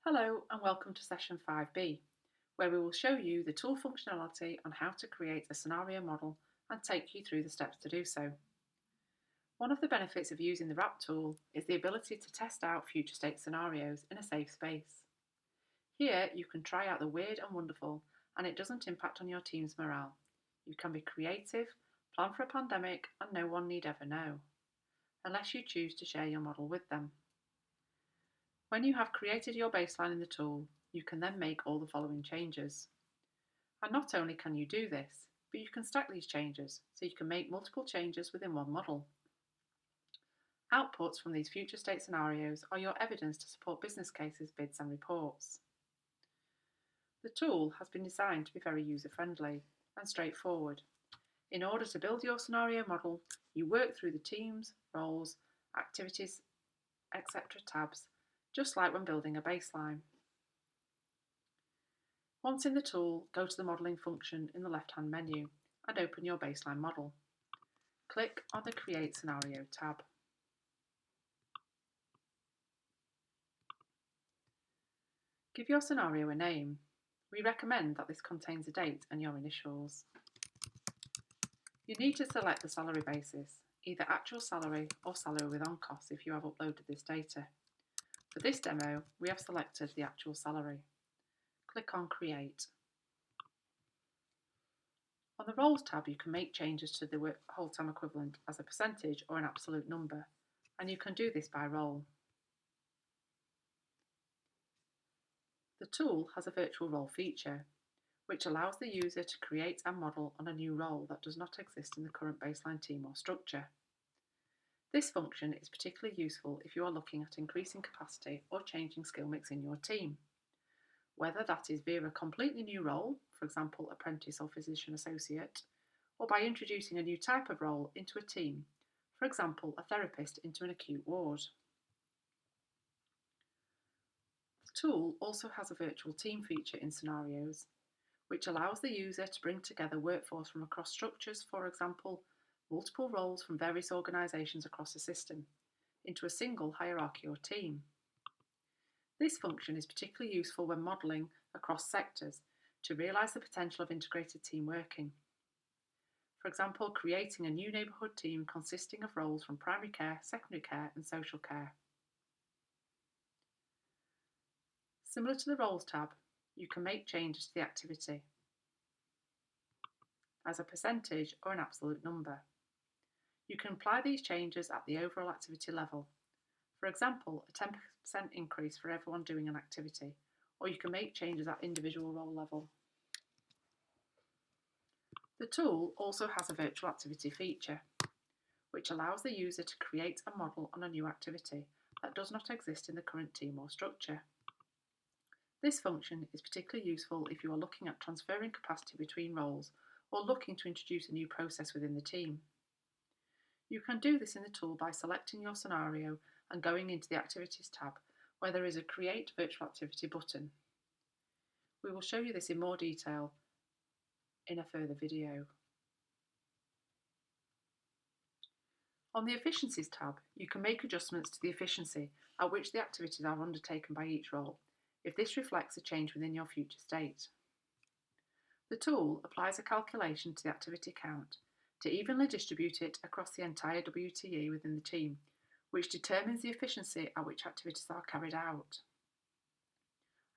Hello and welcome to session 5b, where we will show you the tool functionality on how to create a scenario model and take you through the steps to do so. One of the benefits of using the WRaPT tool is the ability to test out future state scenarios in a safe space. Here you can try out the weird and wonderful, and it doesn't impact on your team's morale. You can be creative, plan for a pandemic, and no one need ever know, unless you choose to share your model with them. When you have created your baseline in the tool, you can then make all the following changes. And not only can you do this, but you can stack these changes, so you can make multiple changes within one model. Outputs from these future state scenarios are your evidence to support business cases, bids and reports. The tool has been designed to be very user-friendly and straightforward. In order to build your scenario model, you work through the teams, roles, activities, etc. tabs, just like when building a baseline. Once in the tool, go to the modelling function in the left-hand menu and open your baseline model. Click on the Create Scenario tab. Give your scenario a name. We recommend that this contains a date and your initials. You need to select the salary basis, either actual salary or salary with on-costs if you have uploaded this data. For this demo, we have selected the actual salary. Click on Create. On the Roles tab, you can make changes to the whole-time equivalent as a percentage or an absolute number, and you can do this by role. The tool has a virtual role feature, which allows the user to create and model on a new role that does not exist in the current baseline team or structure. This function is particularly useful if you are looking at increasing capacity or changing skill mix in your team, whether that is via a completely new role, for example apprentice or physician associate, or by introducing a new type of role into a team, for example a therapist into an acute ward. The tool also has a virtual team feature in scenarios, which allows the user to bring together workforce from across structures, for example multiple roles from various organisations across a system, into a single hierarchy or team. This function is particularly useful when modelling across sectors to realise the potential of integrated team working. For example, creating a new neighbourhood team consisting of roles from primary care, secondary care and social care. Similar to the Roles tab, you can make changes to the activity as a percentage or an absolute number. You can apply these changes at the overall activity level. For example, a 10% increase for everyone doing an activity, or you can make changes at individual role level. The tool also has a virtual activity feature, which allows the user to create a model on a new activity that does not exist in the current team or structure. This function is particularly useful if you are looking at transferring capacity between roles or looking to introduce a new process within the team. You can do this in the tool by selecting your scenario and going into the Activities tab, where there is a Create Virtual Activity button. We will show you this in more detail in a further video. On the Efficiencies tab, you can make adjustments to the efficiency at which the activities are undertaken by each role, if this reflects a change within your future state. The tool applies a calculation to the activity count to evenly distribute it across the entire WTE within the team, which determines the efficiency at which activities are carried out.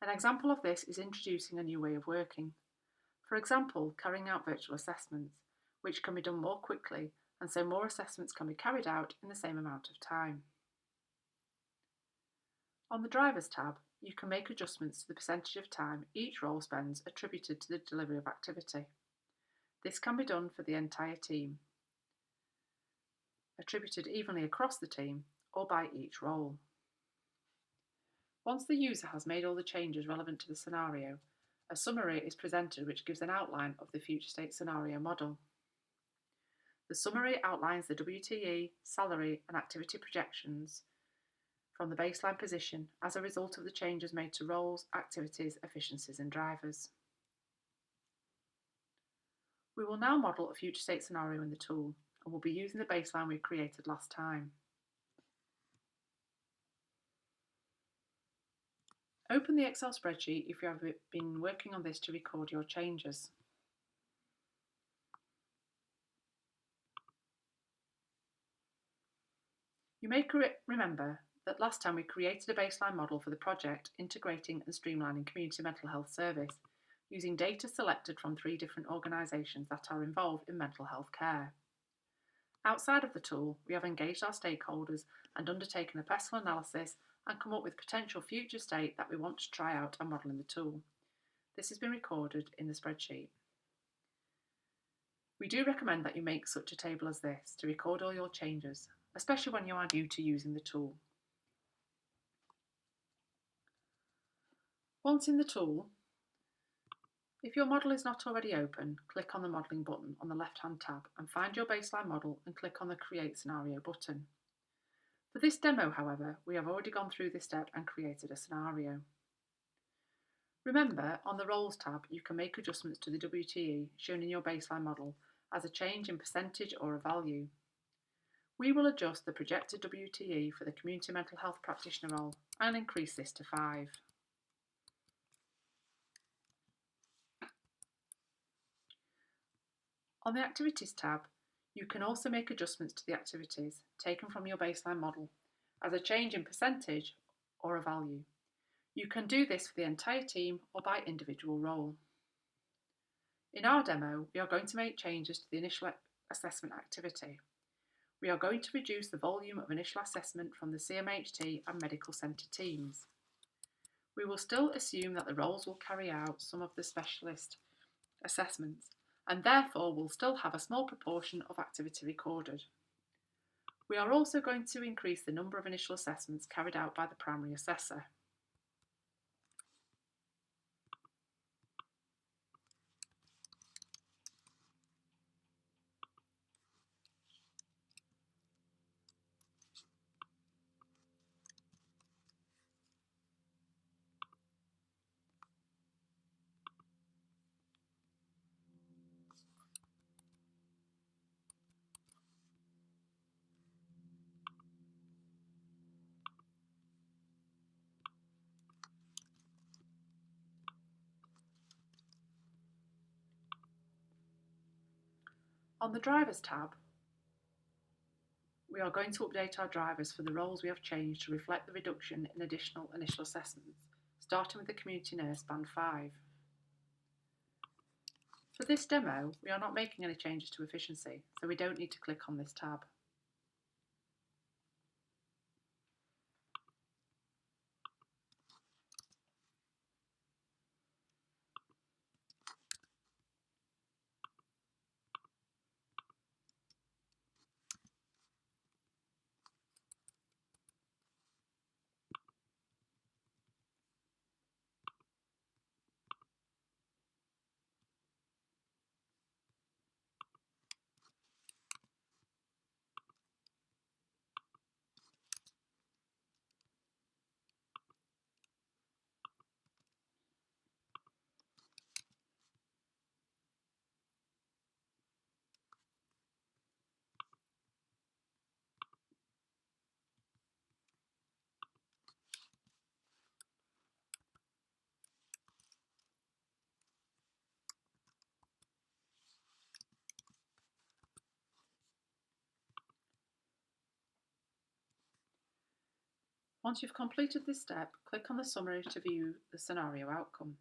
An example of this is introducing a new way of working. For example, carrying out virtual assessments, which can be done more quickly, and so more assessments can be carried out in the same amount of time. On the Drivers tab, you can make adjustments to the percentage of time each role spends attributed to the delivery of activity. This can be done for the entire team, attributed evenly across the team, or by each role. Once the user has made all the changes relevant to the scenario, a summary is presented which gives an outline of the future state scenario model. The summary outlines the WTE, salary and activity projections from the baseline position as a result of the changes made to roles, activities, efficiencies and drivers. We will now model a future state scenario in the tool, and we'll be using the baseline we created last time. Open the Excel spreadsheet if you have been working on this to record your changes. You may remember that last time we created a baseline model for the project integrating and streamlining community mental health service using data selected from 3 different organisations that are involved in mental health care. Outside of the tool, we have engaged our stakeholders and undertaken a personal analysis and come up with potential future state that we want to try out and model in the tool. This has been recorded in the spreadsheet. We do recommend that you make such a table as this to record all your changes, especially when you are new to using the tool. Once in the tool, if your model is not already open, click on the Modelling button on the left-hand tab and find your baseline model and click on the Create Scenario button. For this demo, however, we have already gone through this step and created a scenario. Remember, on the Roles tab, you can make adjustments to the WTE shown in your baseline model as a change in percentage or a value. We will adjust the projected WTE for the Community Mental Health Practitioner role and increase this to 5. On the Activities tab, you can also make adjustments to the activities taken from your baseline model as a change in percentage or a value. You can do this for the entire team or by individual role. In our demo, we are going to make changes to the initial assessment activity. We are going to reduce the volume of initial assessment from the CMHT and medical centre teams. We will still assume that the roles will carry out some of the specialist assessments and therefore will still have a small proportion of activity recorded. We are also going to increase the number of initial assessments carried out by the primary assessor. On the Drivers tab, we are going to update our drivers for the roles we have changed to reflect the reduction in additional initial assessments, starting with the Community Nurse Band 5. For this demo, we are not making any changes to efficiency, so we don't need to click on this tab. Once you've completed this step, click on the summary to view the scenario outcome.